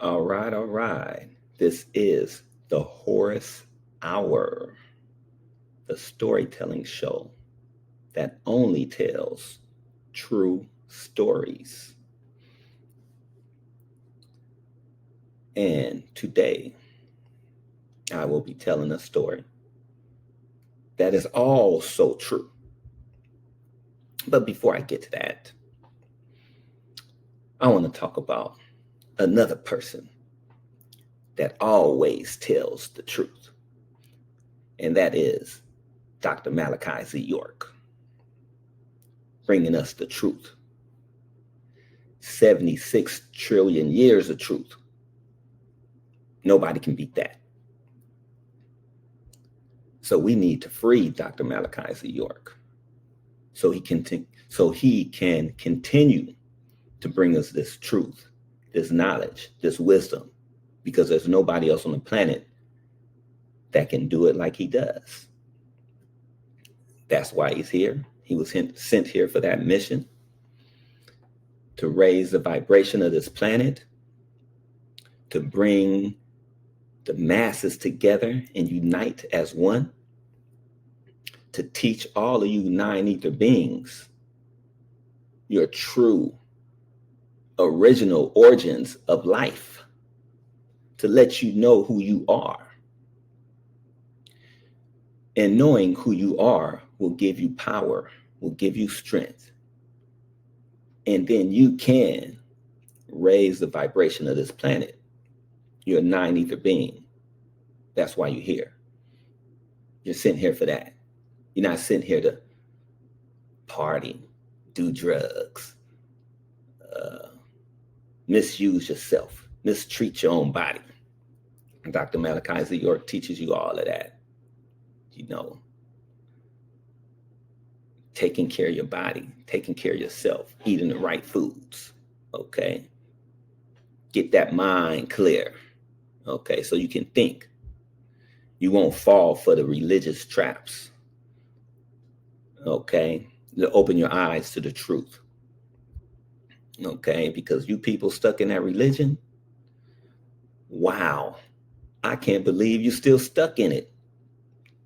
All right, all right. This is the Horus Hour, the storytelling show that only tells true stories. And today, I will be telling a story that is all so true. But before I get to that, I want to talk about another person that always tells the truth, and that is Dr. Malachi Z. York, bringing us the truth. 76 trillion years of truth. Nobody can beat that. So we need to free Dr. Malachi Z. York so he can continue to bring us this truth, this knowledge, this wisdom, because there's nobody else on the planet that can do it like he does. That's why he's here. He was sent here for that mission, to raise the vibration of this planet, to bring the masses together and unite as one, to teach all of you nine ether beings your true original origins of life, to let you know who you are. And knowing who you are will give you power, will give you strength. And then you can raise the vibration of this planet. You're a nine ether being. That's why you're here. You're sent here for that. You're not sent here to party, do drugs, misuse yourself, mistreat your own body. And Dr. Malachi Z. York teaches you all of that. You know, taking care of your body, taking care of yourself, eating the right foods. Okay. Get that mind clear. Okay. So you can think. You won't fall for the religious traps. Okay. To open your eyes to the truth. Okay. Because you people stuck in that religion, wow. I can't believe you're still stuck in it.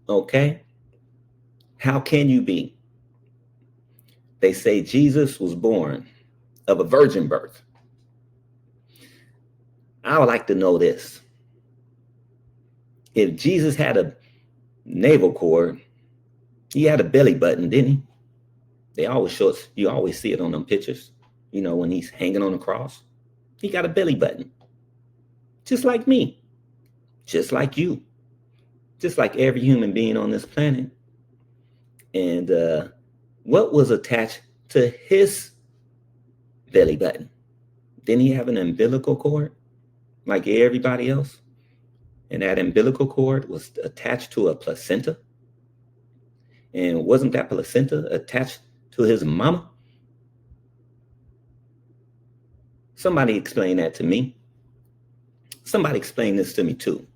Okay. How can you be? They say Jesus was born of a virgin birth. I would like to know this. If Jesus had a navel cord, he had a belly button, didn't he? They always show us, you always see it on them pictures, you know, when he's hanging on the cross. He got a belly button. Just like me, just like you, just like every human being on this planet. And what was attached to his belly button? Didn't he have an umbilical cord like everybody else? And that umbilical cord was attached to a placenta. And wasn't that placenta attached to his mama? Somebody explain that to me. Somebody explain this to me too.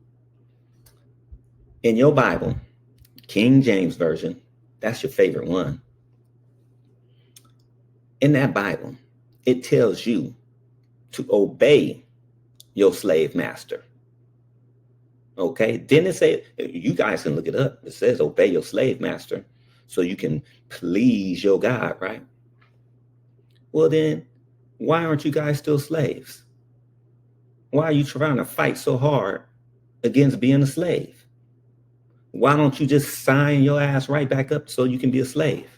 In your Bible, King James Version, that's your favorite one. In that Bible, it tells you to obey your slave master. Okay? Didn't it say, you guys can look it up. It says obey your slave master so you can please your God, right? Well, then, why aren't you guys still slaves? Why are you trying to fight so hard against being a slave? Why don't you just sign your ass right back up so you can be a slave?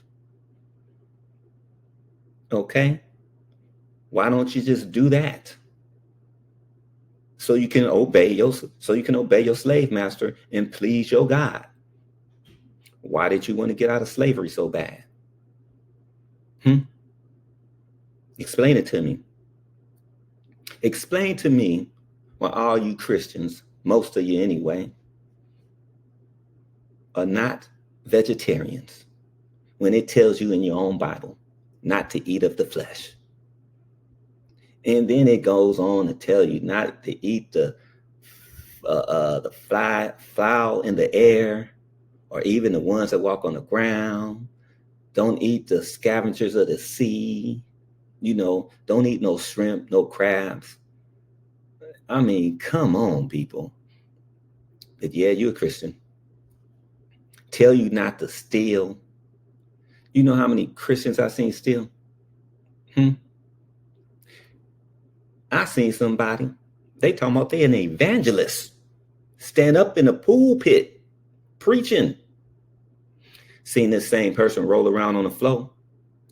Okay? Why don't you just do that? So you can obey your slave master and please your God. Why did you want to get out of slavery so bad? Explain it to me. Explain to me why all you Christians, most of you anyway, are not vegetarians when it tells you in your own Bible not to eat of the flesh. And then it goes on to tell you not to eat the fowl in the air, or even the ones that walk on the ground. Don't eat the scavengers of the sea. You know, don't eat no shrimp, no crabs. I mean, come on, people. But yeah, you're a Christian. Tell you not to steal. You know how many Christians I seen steal? Hmm? I seen somebody. They talking about they an evangelist. Stand up in a pulpit preaching. Seen this same person roll around on the floor,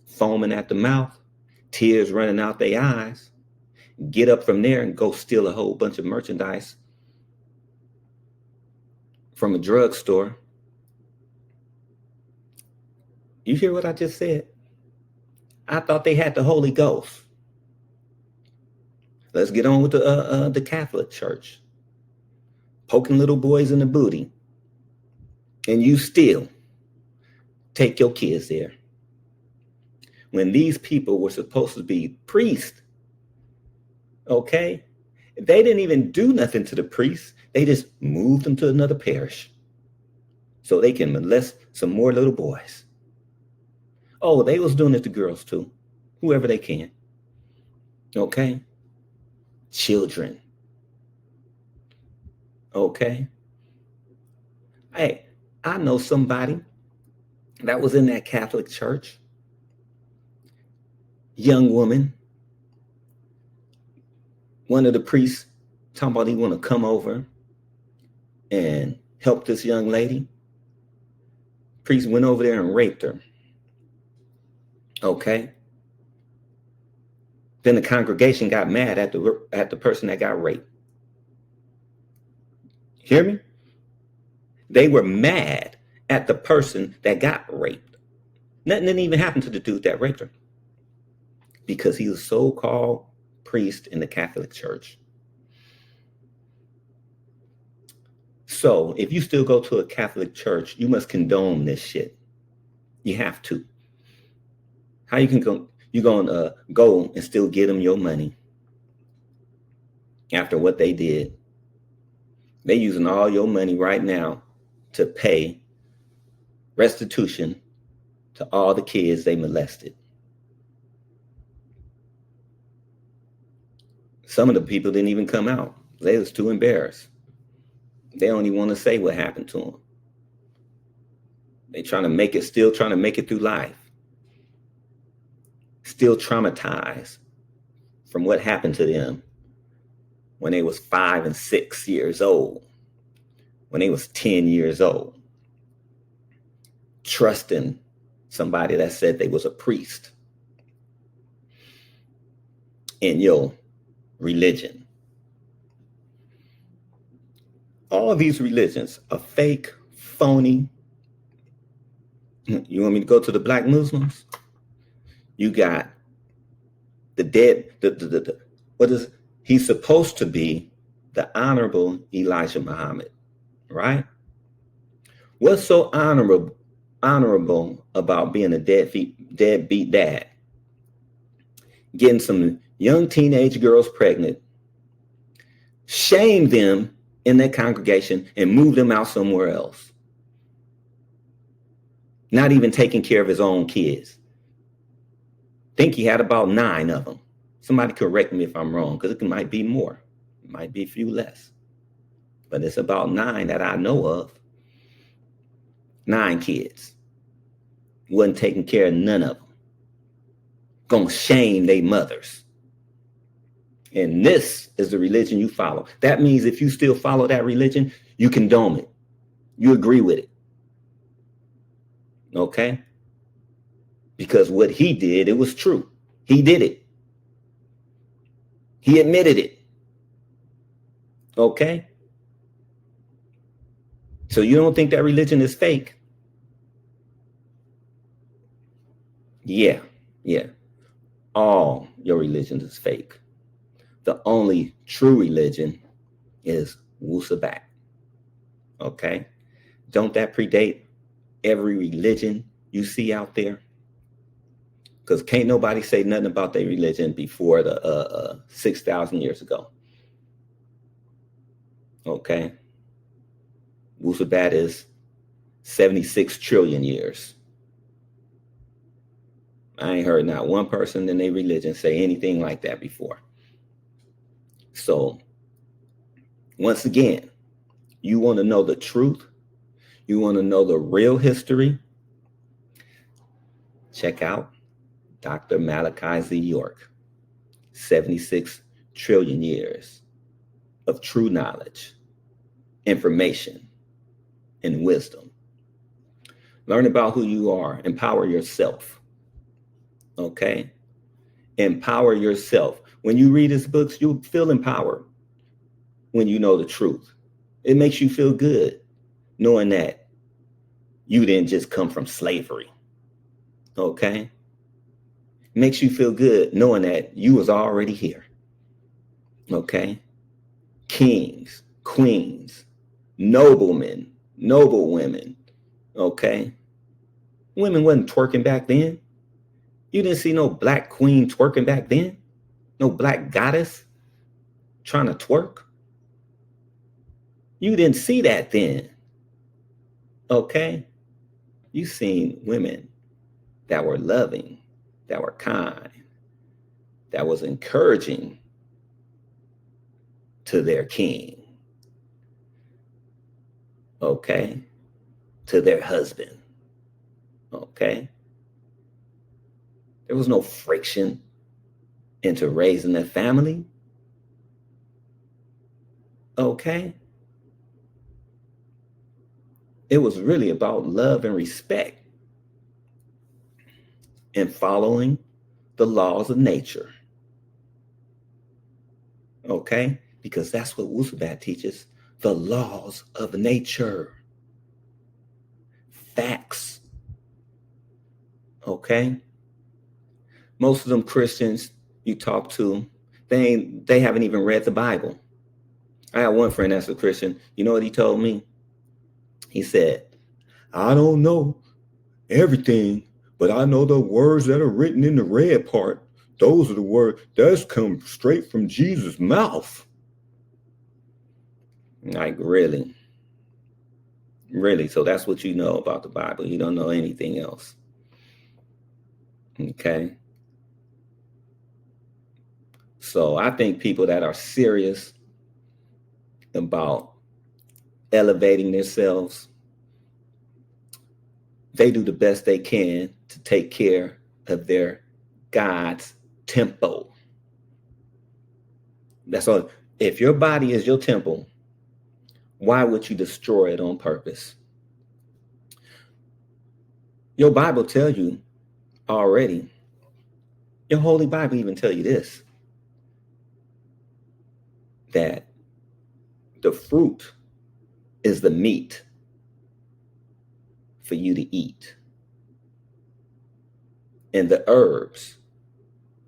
foaming at the mouth, tears running out their eyes, get up from there and go steal a whole bunch of merchandise from a drugstore. You hear what I just said? I thought they had the Holy Ghost. Let's get on with the Catholic Church. Poking little boys in the booty. And you still take your kids there. When these people were supposed to be priests, okay? They didn't even do nothing to the priests. They just moved them to another parish so they can molest some more little boys. Oh, they was doing it to girls too, whoever they can. Okay? Children. Okay? Hey, I know somebody that was in that Catholic church. Young woman. One of the priests talking about he want to come over and help this young lady. Priest went over there and raped her. Okay? Then the congregation got mad at the person that got raped. Hear me? They were mad at the person that got raped. Nothing didn't even happen to the dude that raped her because he was a so-called priest in the Catholic Church. So if you still go to a Catholic church, you must condone this shit. You have to. How you can go? You're gonna go and still get them your money after what they did. They're using all your money right now to pay restitution to all the kids they molested. Some of the people didn't even come out. They was too embarrassed. They don't even want to say what happened to them. They still trying to make it through life. Still traumatized from what happened to them when they was 5 and 6 years old, when they was 10 years old, trusting somebody that said they was a priest in your religion. All of these religions are fake, phony. You want me to go to the black Muslims? You got the dead, what is, he's supposed to be the honorable Elijah Muhammad, right? What's so honorable about being a deadbeat dad? Getting some young teenage girls pregnant, shame them in their congregation and move them out somewhere else. Not even taking care of his own kids. Think he had about 9 of them. Somebody correct me if I'm wrong, because it might be more. It might be a few less. But it's about 9 that I know of. 9 kids. Wasn't taking care of none of them. Gonna shame their mothers. And this is the religion you follow. That means if you still follow that religion, you condone it. You agree with it. Okay? Because what he did, it was true. He did it. He admitted it. Okay? So you don't think that religion is fake? Yeah. All your religions is fake. The only true religion is Wusabat. Okay? Don't that predate every religion you see out there? Because can't nobody say nothing about their religion before the 6,000 years ago. Okay? Wusabat is 76 trillion years. I ain't heard not one person in their religion say anything like that before. So Once again, you want to know the truth? You want to know the real history? Check out Dr. Malachi Z. York, 76 trillion years of true knowledge, information, and wisdom. Learn about who you are. Empower yourself. Okay? Empower yourself. When you read his books, you'll feel empowered when you know the truth. It makes you feel good knowing that you didn't just come from slavery. Okay? It makes you feel good knowing that you was already here. Okay? Kings, queens, noblemen, noble women. Okay? Women wasn't twerking back then. You didn't see no black queen twerking back then? No black goddess trying to twerk? You didn't see that then. Okay? You seen women that were loving, that were kind, that was encouraging to their king. Okay? To their husband. Okay? There was no friction into raising a family. Okay? It was really about love and respect and following the laws of nature. Okay? Because that's what Wusabat teaches, the laws of nature. Facts. Okay? Most of them Christians you talk to, they haven't even read the Bible. I had one friend that's a Christian. You know what he told me? He said, I don't know everything, but I know the words that are written in the red part. Those are the words that's come straight from Jesus' mouth. Like, really? Really? So that's what you know about the Bible. You don't know anything else. Okay? So I think people that are serious about elevating themselves, they do the best they can to take care of their God's temple. That's all. If your body is your temple, why would you destroy it on purpose? Your Bible tells you already. Your Holy Bible even tell you this, that the fruit is the meat for you to eat. And the herbs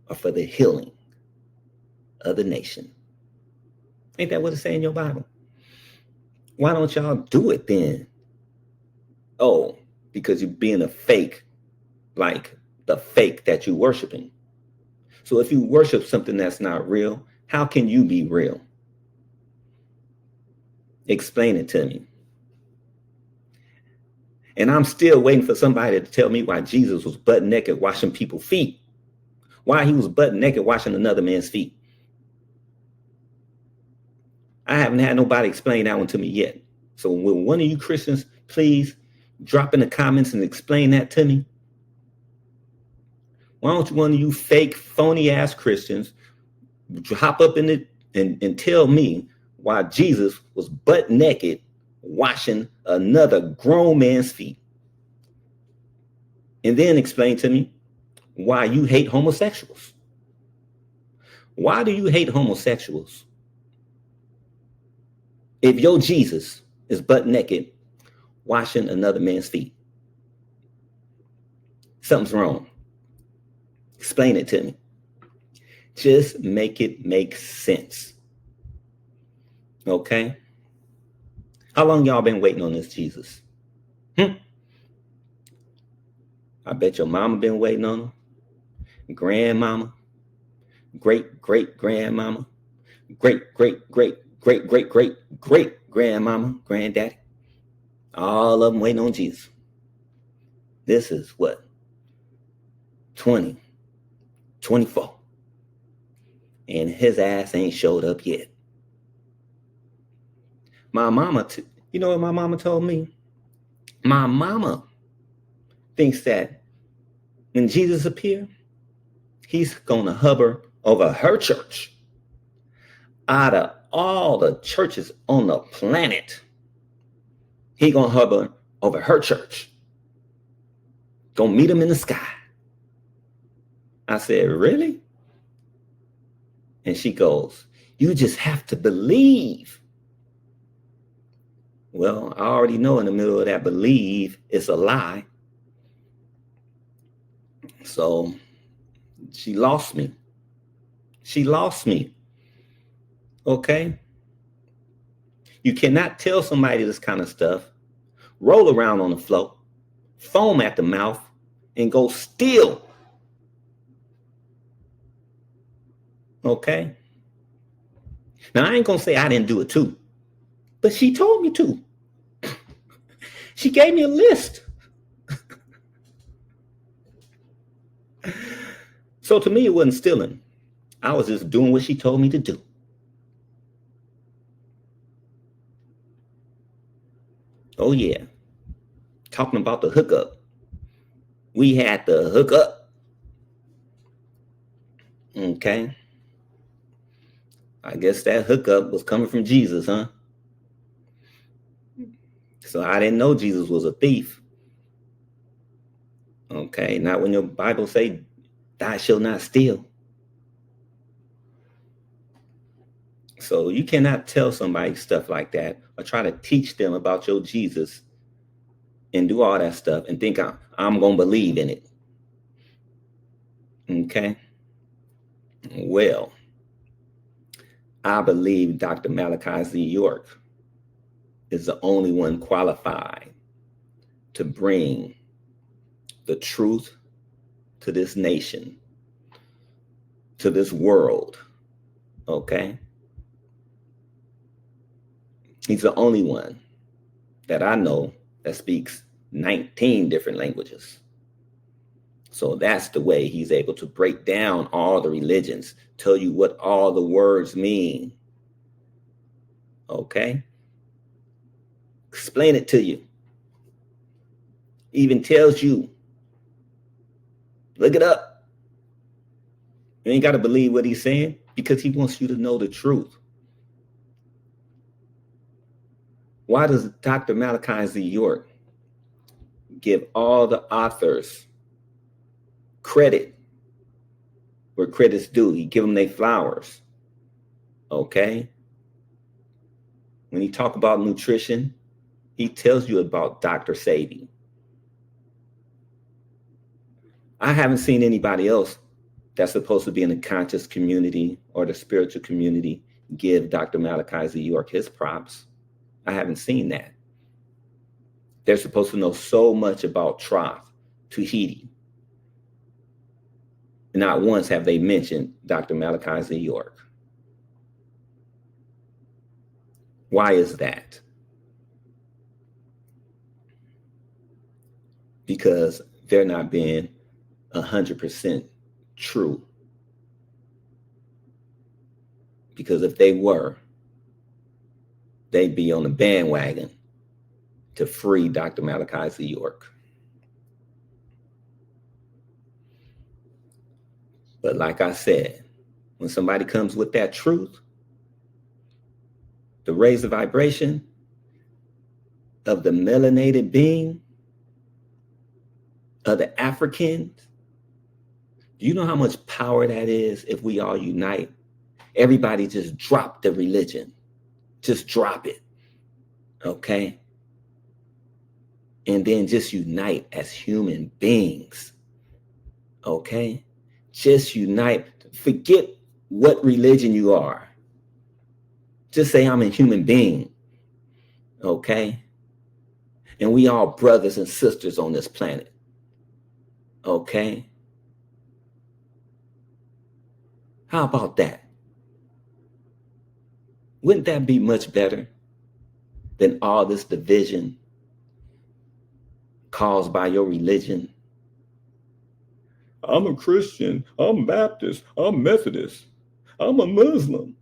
are for the healing of the nation. Ain't that what it say in your Bible? Why don't y'all do it then? Oh, because you're being a fake, like the fake that you're worshiping. So if you worship something that's not real, how can you be real? Explain it to me. And I'm still waiting for somebody to tell me why Jesus was butt naked washing people's feet. Why he was butt naked washing another man's feet. I haven't had nobody explain that one to me yet. So will one of you Christians please drop in the comments and explain that to me? Why don't one of you fake, phony ass Christians hop up in it and tell me why Jesus was butt naked washing another grown man's feet? And then explain to me why you hate homosexuals. Why do you hate homosexuals if your Jesus is butt naked washing another man's feet? Something's wrong. Explain it to me. Just make it make sense. Okay? How long y'all been waiting on this Jesus? I bet your mama been waiting on him. Grandmama, great grandmama, great grandmama, granddaddy. All of them waiting on Jesus. This is what? 2024. And his ass ain't showed up yet. My mama, you know what my mama told me? My mama thinks that when Jesus appears, he's going to hover over her church. Out of all the churches on the planet, he going to hover over her church. Gonna meet him in the sky. I said, really? And she goes, you just have to believe. Well, I already know in the middle of that believe it's a lie. So she lost me. She lost me. Okay? You cannot tell somebody this kind of stuff, roll around on the floor, foam at the mouth, and go steal. Okay? Now, I ain't going to say I didn't do it too, but she told me to. She gave me a list. So to me, it wasn't stealing. I was just doing what she told me to do. Oh, yeah. Talking about the hookup. We had the hookup. Okay. I guess that hookup was coming from Jesus, huh? So I didn't know Jesus was a thief. Okay. Not when your Bible say, thou shalt not steal. So you cannot tell somebody stuff like that or try to teach them about your Jesus and do all that stuff and think I'm going to believe in it. Okay. Well, I believe Dr. Malachi Z. York is the only one qualified to bring the truth to this nation, to this world. Okay. He's the only one that I know that speaks 19 different languages. So that's the way he's able to break down all the religions, tell you what all the words mean. Okay? Explain it to you. Even tells you, look it up. You ain't got to believe what he's saying because he wants you to know the truth. Why does Dr. Malachi Z. York give all the authors credit where credit's due? He give them their flowers. Okay? When he talk about nutrition, he tells you about Dr. Sadie. I haven't seen anybody else that's supposed to be in the conscious community or the spiritual community give Dr. Malachi Z. York his props. I haven't seen that. They're supposed to know so much about Troth, Tahiti. Not once have they mentioned Dr. Malachi Z. York. Why is that? Because they're not being 100% true. Because if they were, they'd be on the bandwagon to free Dr. Malachi Z. York. But like I said, when somebody comes with that truth, the raise the vibration of the melanated being, of the Africans, do you know how much power that is if we all unite? Everybody just drop the religion. Just drop it. Okay? And then just unite as human beings. Okay? Just unite. Forget what religion you are. Just say I'm a human being. Okay? And we all brothers and sisters on this planet. Okay? How about that? Wouldn't that be much better than all this division caused by your religion? I'm a Christian, I'm Baptist, I'm Methodist, I'm a Muslim.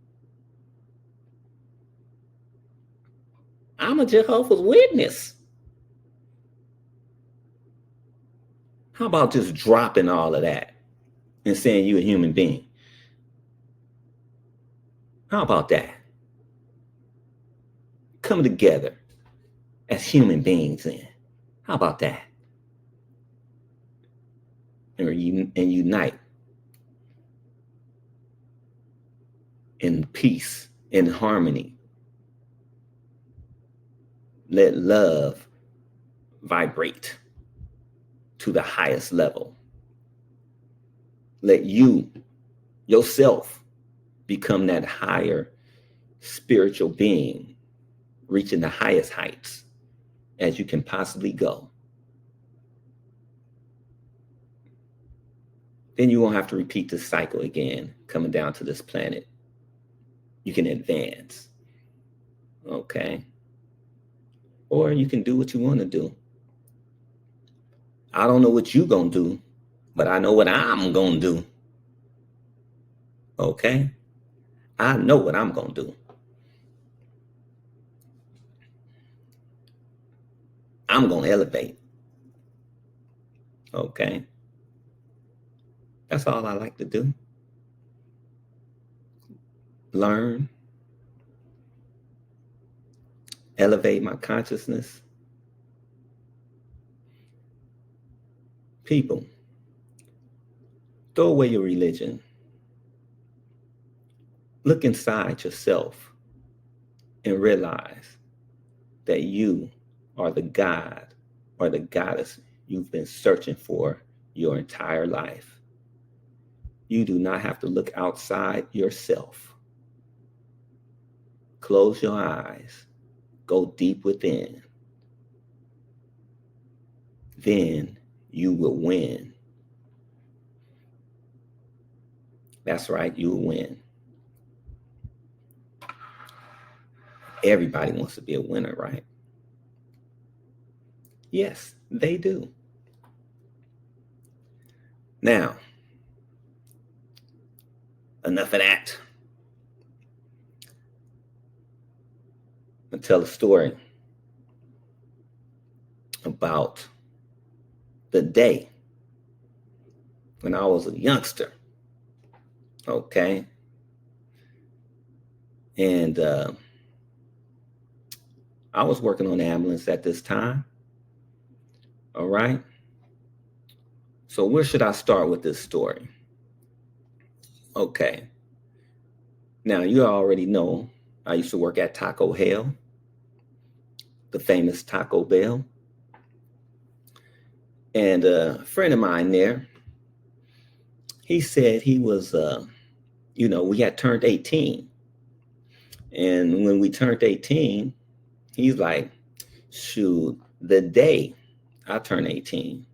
I'm a Jehovah's Witness. How about just dropping all of that and saying you're a human being? How about that? Coming together as human beings then. How about that? And unite in peace, in harmony. Let love vibrate to the highest level. Let you, yourself, become that higher spiritual being, reaching the highest heights as you can possibly go. Then you won't have to repeat this cycle again, coming down to this planet. You can advance, okay? Or you can do what you want to do. I don't know what you're going to do, but I know what I'm going to do, okay? I know what I'm going to do. I'm going to elevate, okay? That's all I like to do. Learn, elevate my consciousness. People, throw away your religion. Look inside yourself and realize that you are the God or the goddess you've been searching for your entire life. You do not have to look outside yourself. Close your eyes. Go deep within. Then you will win. That's right, you will win. Everybody wants to be a winner, right? Yes, they do. Now, enough of that. I'll tell a story about the day when I was a youngster, okay? And I was working on the ambulance at this time, all right? So where should I start with this story? Okay. Now, you already know I used to work at Taco Hell, the famous Taco Bell. And a friend of mine there, he said he was, we had turned 18. And when we turned 18, he's like, shoot, the day I turn 18,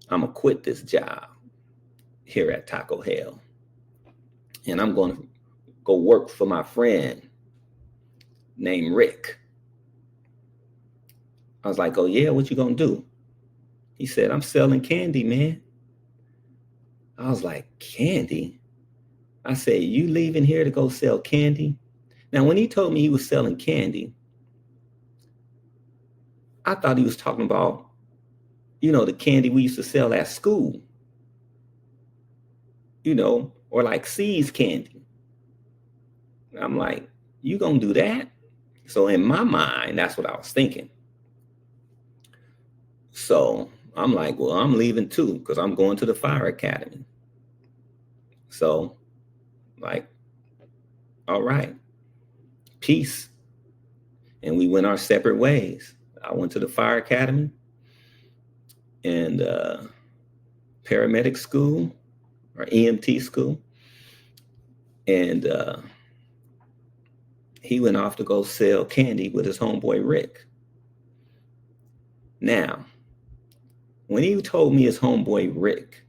I'm going to quit this job here at Taco Hell. And I'm going to go work for my friend named Rick. I was like, oh, yeah, what you going to do? He said, I'm selling candy, man. I was like, candy? I said, you leaving here to go sell candy? Now, when he told me he was selling candy, I thought he was talking about, the candy we used to sell at school, or like C's candy. I'm like, you gonna do that? So in my mind, that's what I was thinking. So I'm like, well, I'm leaving too, because I'm going to the fire academy. So, like, all right, peace. And we went our separate ways. I went to the fire academy and paramedic school or EMT school. And he went off to go sell candy with his homeboy, Rick. Now, when he told me his homeboy, Rick,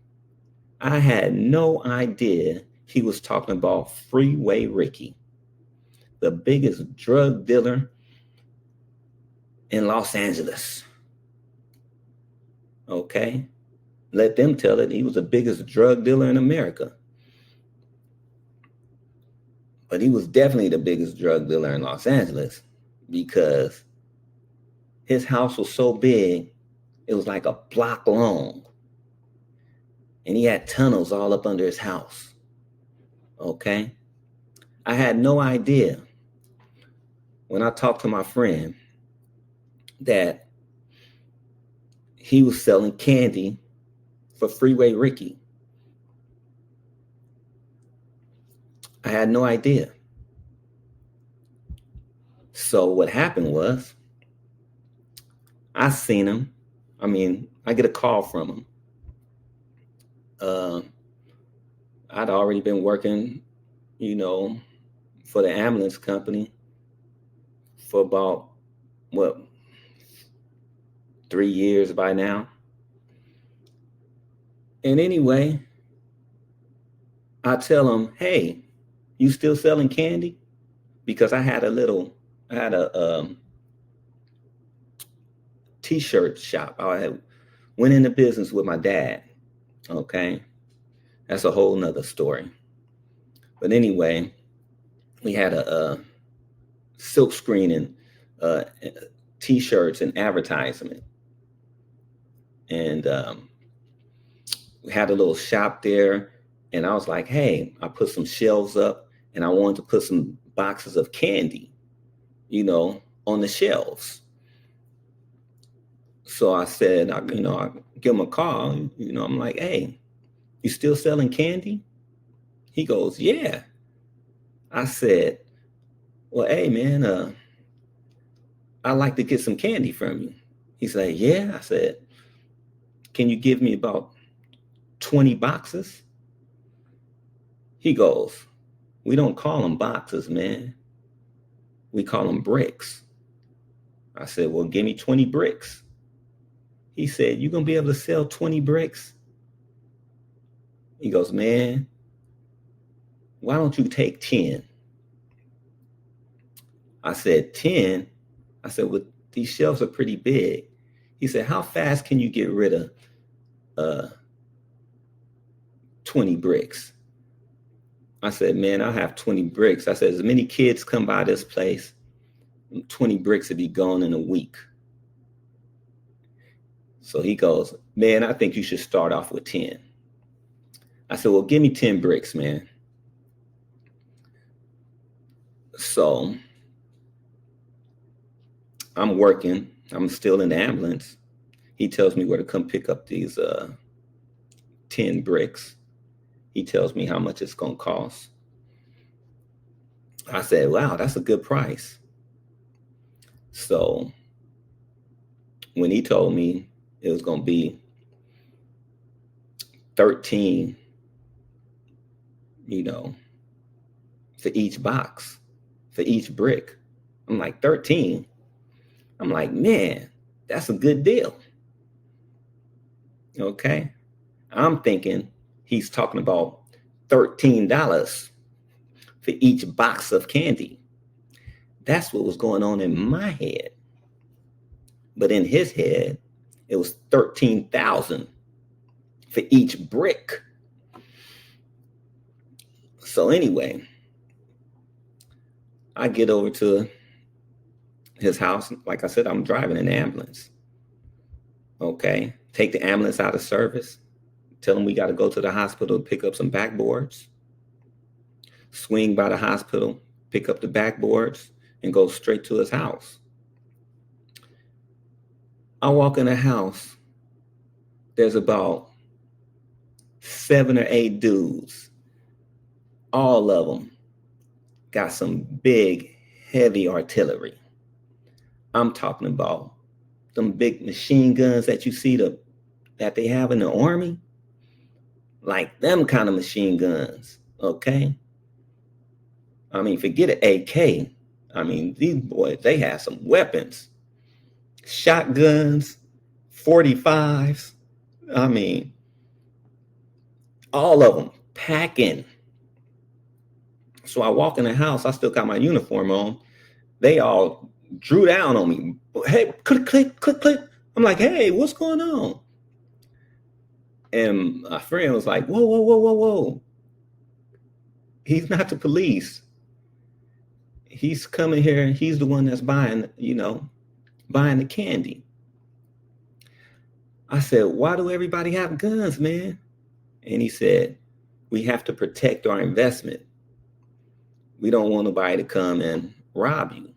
I had no idea he was talking about Freeway Ricky, the biggest drug dealer in Los Angeles. Okay? Let them tell it. He was the biggest drug dealer in America. But he was definitely the biggest drug dealer in Los Angeles because His house was so big, it was like a block long. And he had tunnels all up under his house. Okay? I had no idea when I talked to my friend that he was selling candy for Freeway Ricky. I had no idea. So what happened was, I seen him. I get a call from him. I'd already been working, for the ambulance company for about, 3 years by now. And anyway, I tell him, hey, you still selling candy? Because I had a t-shirt shop. I had went into business with my dad. Okay. That's a whole nother story. But anyway, we had a silk screening, t-shirts and advertisement. And we had a little shop there. And I was like, hey, I put some shelves up and I wanted to put some boxes of candy, on the shelves. So I said, I give him a call. I'm like, hey, you still selling candy? He goes, yeah. I said, well, hey, man, I'd like to get some candy from you. He said, yeah. I said, can you give me about 20 boxes? He goes, we don't call them boxes, man. We call them bricks. I said, well, give me 20 bricks. He said, you going to be able to sell 20 bricks? He goes, man, why don't you take 10? I said, 10? I said, well, these shelves are pretty big. He said, how fast can you get rid of 20 bricks? I said, man, I'll have 20 bricks. I said, as many kids come by this place, 20 bricks would be gone in a week. So he goes, man, I think you should start off with 10. I said, well, give me 10 bricks, man. So I'm working. I'm still in the ambulance. He tells me where to come pick up these 10 bricks. He tells me how much it's going to cost. I said, wow, that's a good price. So when he told me it was going to be 13, for each box, for each brick, I'm like, 13? I'm like, man, that's a good deal. Okay. I'm thinking he's talking about $13 for each box of candy. That's what was going on in my head. But in his head, it was 13,000 for each brick. So anyway, I get over to his house. Like I said, I'm driving an ambulance. Okay. Take the ambulance out of service. Tell him we got to go to the hospital to pick up some backboards. Swing by the hospital, pick up the backboards, and go straight to his house. I walk in the house. There's about 7 or 8 dudes. All of them got some big, heavy artillery. I'm talking about them big machine guns that you see that they have in the army. Like them kind of machine guns, okay? Forget an AK. These boys, they have some weapons. Shotguns, 45s. All of them packing. So I walk in the house. I still got my uniform on. They all drew down on me. Hey, click, click, click, click. I'm like, hey, what's going on? And my friend was like, whoa, whoa, whoa, whoa, whoa. He's not the police. He's coming here. He's the one that's buying buying the candy. I said, why do everybody have guns, man? And he said, we have to protect our investment. We don't want nobody to come and rob you.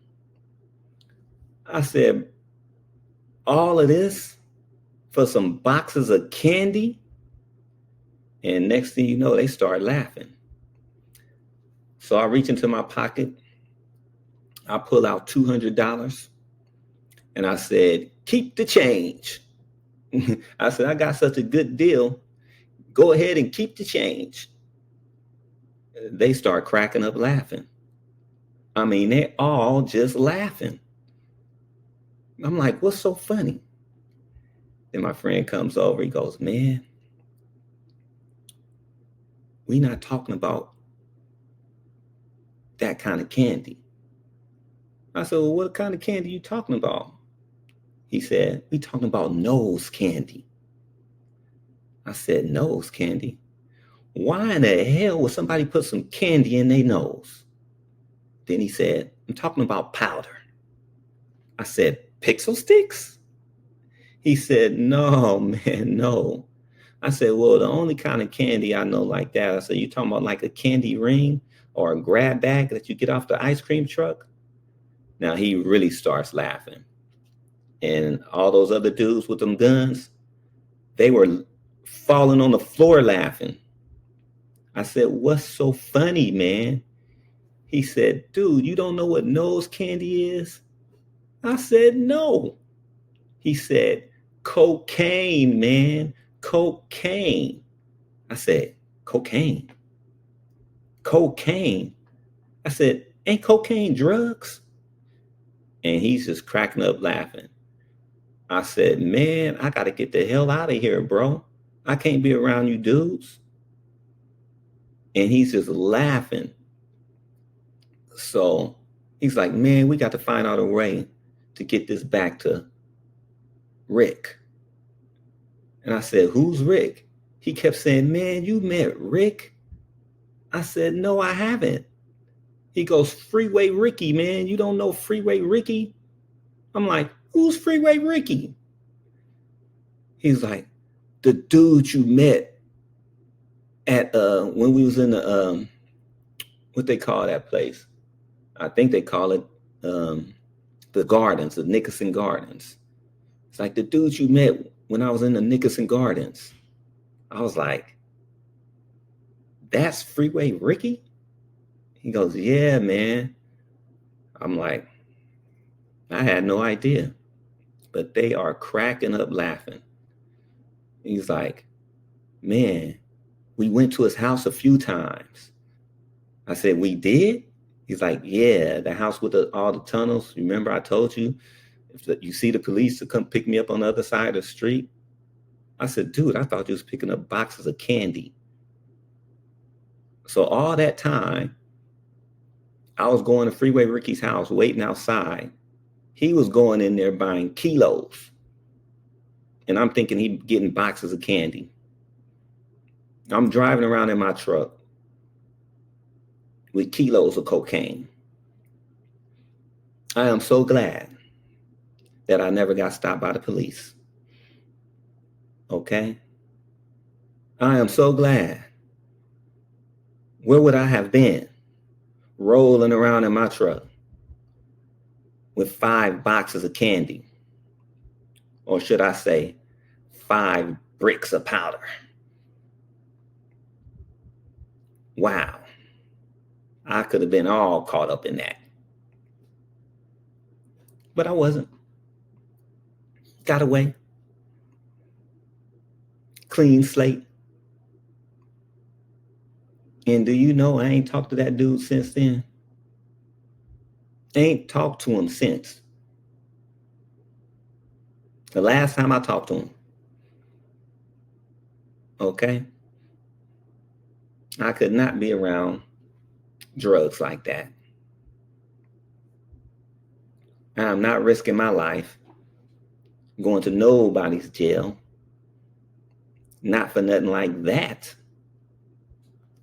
I said, all of this for some boxes of candy? And next thing you know, they start laughing. So I reach into my pocket. I pull out $200 and I said, keep the change. I said, I got such a good deal. Go ahead and keep the change. They start cracking up laughing. I mean, they're all just laughing. I'm like, what's so funny? Then my friend comes over. He goes, man, we not talking about that kind of candy. I said, well, what kind of candy you talking about? He said, we talking about nose candy. I said, nose candy? Why in the hell would somebody put some candy in their nose? Then he said, I'm talking about powder. I said, Pixel sticks? He said, no, man, no. I said, well, the only kind of candy I know like that. I said, you talking about like a candy ring or a grab bag that you get off the ice cream truck? Now he really starts laughing. And all those other dudes with them guns, they were falling on the floor laughing. I said, what's so funny, man? He said, dude, you don't know what nose candy is? I said, no. He said, cocaine, man, cocaine. I said, cocaine? Cocaine? I said, ain't cocaine drugs? And he's just cracking up laughing. I said, man, I got to get the hell out of here, bro. I can't be around you dudes. And he's just laughing. So he's like, man, we got to find out a way to get this back to Rick. And I said, who's Rick? He kept saying, man, you met Rick? I said, no, I haven't. He goes, Freeway Ricky, man. You don't know Freeway Ricky? I'm like, who's Freeway Ricky? He's like, the dude you met at when we was in the what they call that place? I think they call it the Gardens, the Nickerson Gardens. It's like the dude you met when I was in the Nickerson Gardens. I was like, that's Freeway Ricky? He goes, yeah, man. I'm like, I had no idea. But they are cracking up laughing. He's like, man, we went to his house a few times. I said, we did? He's like, yeah, the house with all the tunnels. Remember I told you, if you see the police to come pick me up on the other side of the street? I said, dude, I thought you was picking up boxes of candy. So all that time, I was going to Freeway Ricky's house, waiting outside. He was going in there buying kilos. And I'm thinking he getting boxes of candy. I'm driving around in my truck with kilos of cocaine. I am so glad that I never got stopped by the police. Okay? I am so glad. Where would I have been? Rolling around in my truck with 5 boxes of candy. Or should I say 5 bricks of powder. Wow. I could have been all caught up in that. But I wasn't. Got away. Clean slate. And do you know I ain't talked to that dude since then? I ain't talked to him since. The last time I talked to him. Okay? I could not be around drugs like that. I'm not risking my life going to nobody's jail. Not for nothing like that.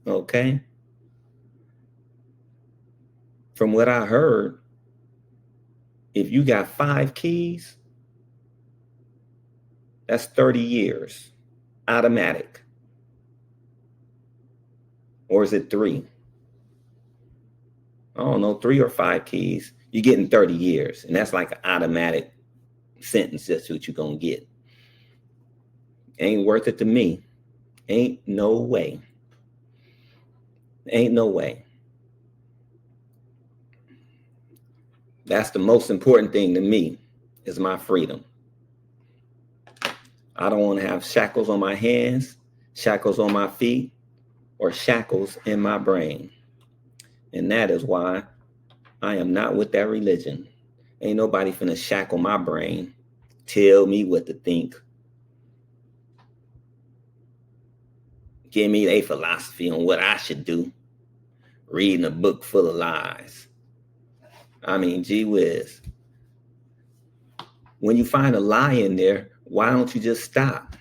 Okay? From what I heard, If you got 5 keys, that's 30 years, automatic. Or is it 3? I don't know, 3 or 5 keys. You're getting 30 years. And that's like an automatic sentence. That's what you're going to get. Ain't worth it to me. Ain't no way. Ain't no way. That's the most important thing to me, is my freedom. I don't want to have shackles on my hands, shackles on my feet, or shackles in my brain. And that is why I am not with that religion. Ain't nobody finna shackle my brain, tell me what to think, give me a philosophy on what I should do, reading a book full of lies. I mean, gee whiz. When you find a lie in there, why don't you just stop?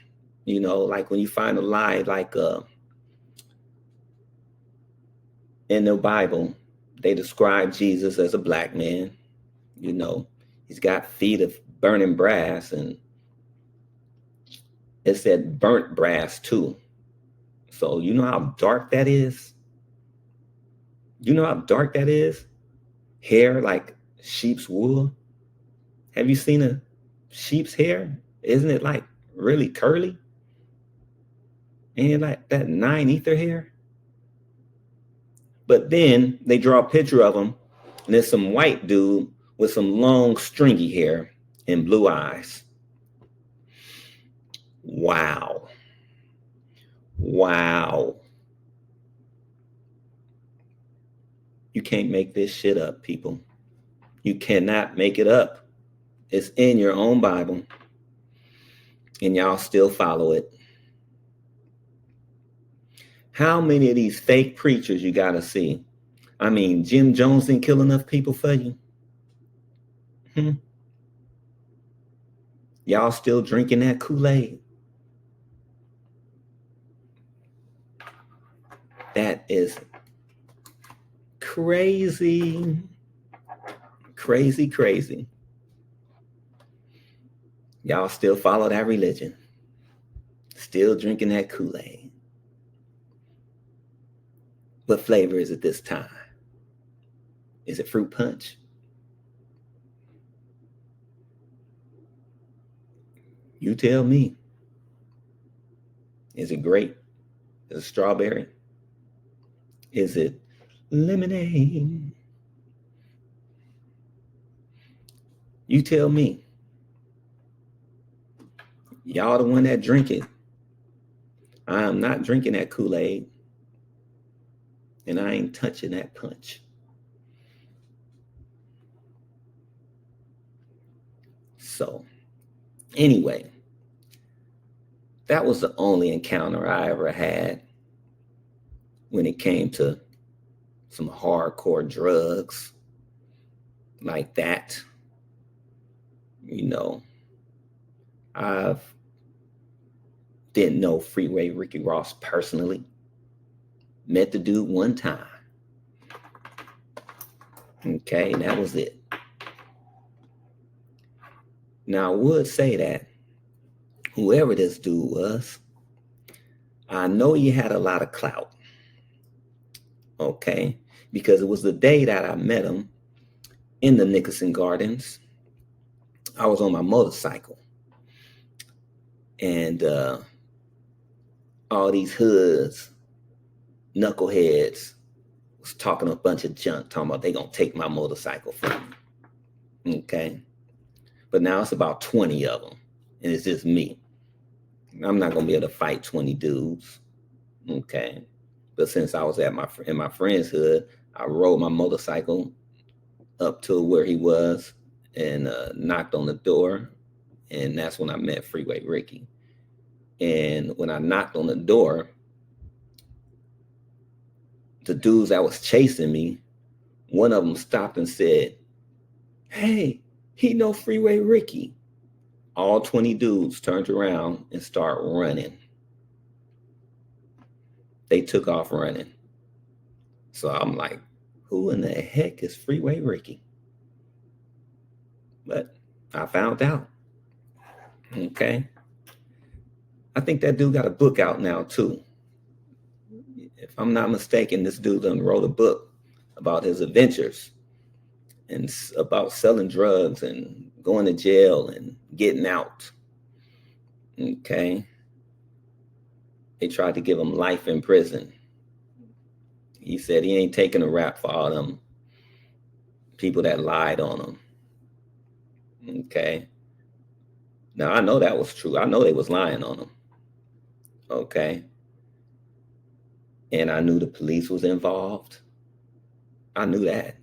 You know, like when you find a lie, like in the Bible, they describe Jesus as a black man. You know, he's got feet of burning brass, and it said burnt brass too. So you know how dark that is? You know how dark that is? Hair like sheep's wool. Have you seen a sheep's hair? Isn't it like really curly? Ain't it like that 9 ether hair? But then they draw a picture of him, and there's some white dude with some long stringy hair and blue eyes. Wow. Wow. You can't make this shit up, people. You cannot make it up. It's in your own Bible, and y'all still follow it. How many of these fake preachers you got to see? I mean, Jim Jones didn't kill enough people for you? Y'all still drinking that Kool-Aid? That is crazy. Crazy, crazy. Y'all still follow that religion. Still drinking that Kool-Aid. What flavor is it this time? Is it fruit punch? You tell me. Is it grape? Is it strawberry? Is it lemonade? You tell me. Y'all the one that drink it. I am not drinking that Kool-Aid. And I ain't touching that punch. So, anyway, that was the only encounter I ever had when it came to some hardcore drugs like that. You know, I didn't know Freeway Ricky Ross personally. Met the dude one time. Okay, and that was it. Now, I would say that whoever this dude was, I know he had a lot of clout. Okay, because it was the day that I met him in the Nickerson Gardens. I was on my motorcycle, and all these hoods, knuckleheads, was talking a bunch of junk, talking about they gonna take my motorcycle from me. Okay, but now it's about 20 of them, and it's just me. I'm not gonna be able to fight 20 dudes. Okay, but since I was in my friend's hood, I rode my motorcycle up to where he was and knocked on the door, and that's when I met Freeway Ricky. And when I knocked on the door, the dudes that was chasing me, one of them stopped and said, "Hey, he know Freeway Ricky." All 20 dudes turned around and started running. They took off running. So I'm like, who in the heck is Freeway Ricky? But I found out. Okay. I think that dude got a book out now too. If I'm not mistaken, this dude done wrote a book about his adventures and about selling drugs and going to jail and getting out. Okay. They tried to give him life in prison. He said he ain't taking a rap for all them people that lied on him. Okay. Now I know that was true. I know they was lying on him. Okay. And I knew the police was involved. I knew that.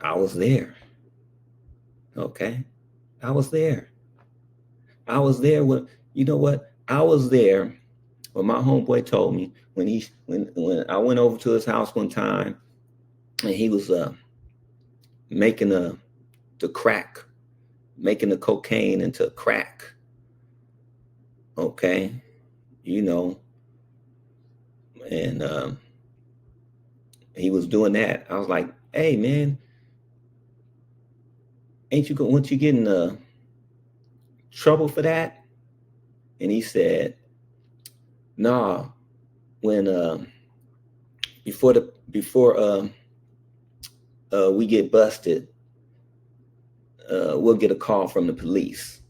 I was there. Okay. I was there. I was there when, you know what? I was there when my homeboy told me when I went over to his house one time and he was making the crack, making the cocaine into crack. Okay. You know, and he was doing that. I was like, hey man, won't you get in trouble for that? And he said, nah, when before we get busted, we'll get a call from the police,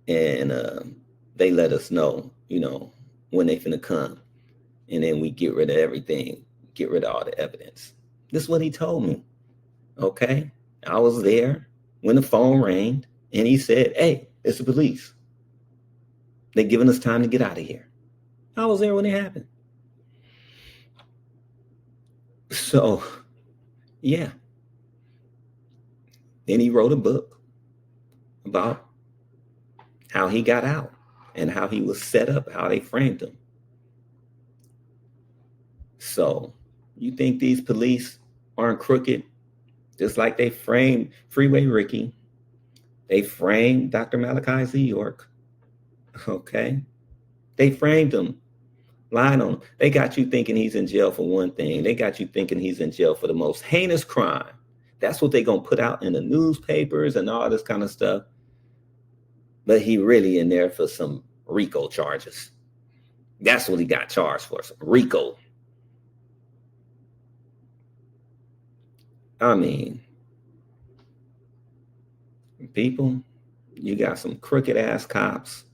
and they let us know, you know, when they finna come, and then we get rid of everything, get rid of all the evidence. This is what he told me. Okay, I was there when the phone rang, and he said, "Hey, it's the police. They're giving us time to get out of here." I was there when it happened. So, yeah. Then he wrote a book about how he got out and how he was set up, how they framed him. So, you think these police aren't crooked? Just like they framed Freeway Ricky, they framed Dr. Malachi Z. York. Okay? They framed him, lying on him. They got you thinking he's in jail for one thing. They got you thinking he's in jail for the most heinous crime. That's what they're going to put out in the newspapers and all this kind of stuff. But he really in there for some RICO charges. That's what he got charged for, some RICO. I mean, people, you got some crooked ass cops,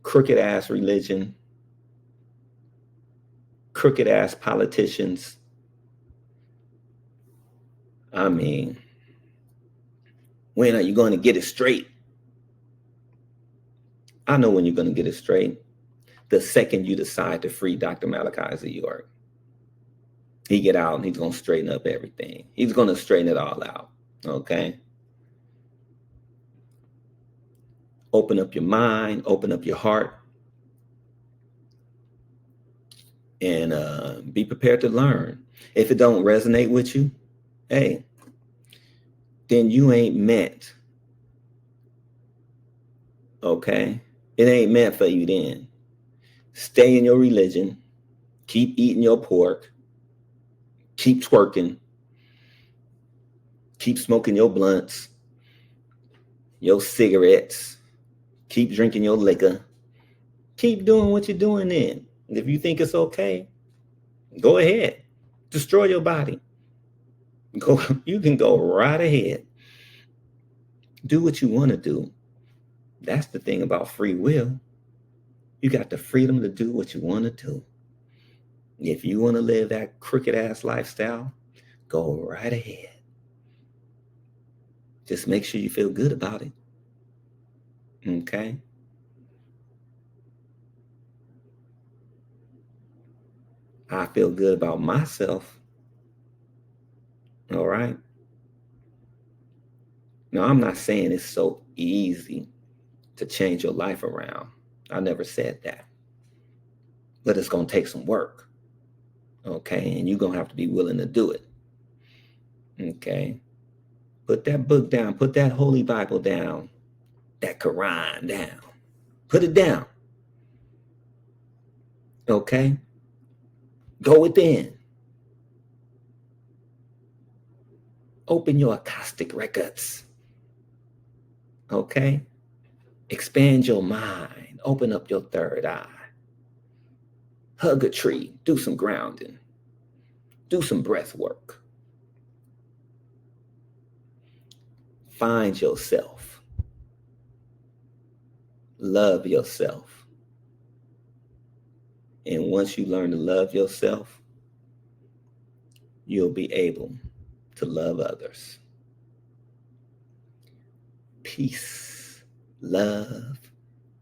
crooked ass religion, crooked ass politicians. I mean, when are you going to get it straight? I know when you're going to get it straight. The second you decide to free Dr. Malachi Z. York. He get out and he's going to straighten up everything. He's going to straighten it all out. Okay? Open up your mind, open up your heart, and be prepared to learn. If it don't resonate with you, hey, then you ain't meant. Okay? It ain't meant for you then. Stay in your religion. Keep eating your pork. Keep twerking. Keep smoking your blunts, your cigarettes. Keep drinking your liquor. Keep doing what you're doing then. If you think it's okay, go ahead. Destroy your body. You can go right ahead. Do what you want to do. That's the thing about free will. You got the freedom to do what you want to do. If you want to live that crooked ass lifestyle, go right ahead. Just make sure you feel good about it. Okay? I feel good about myself. All right? Now, I'm not saying it's so easy to change your life around. I never said that. But it's going to take some work. Okay? And you're going to have to be willing to do it. Okay? Put that book down. Put that Holy Bible down. That Quran down. Put it down. Okay? Go within. Open your acoustic records. Okay? Expand your mind. Open up your third eye. Hug a tree. Do some grounding. Do some breath work. Find yourself. Love yourself. And once you learn to love yourself, you'll be able to love others. Peace, love,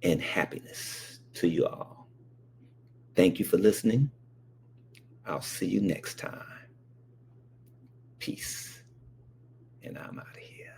and happiness to you all. Thank you for listening. I'll see you next time. Peace. And I'm out of here.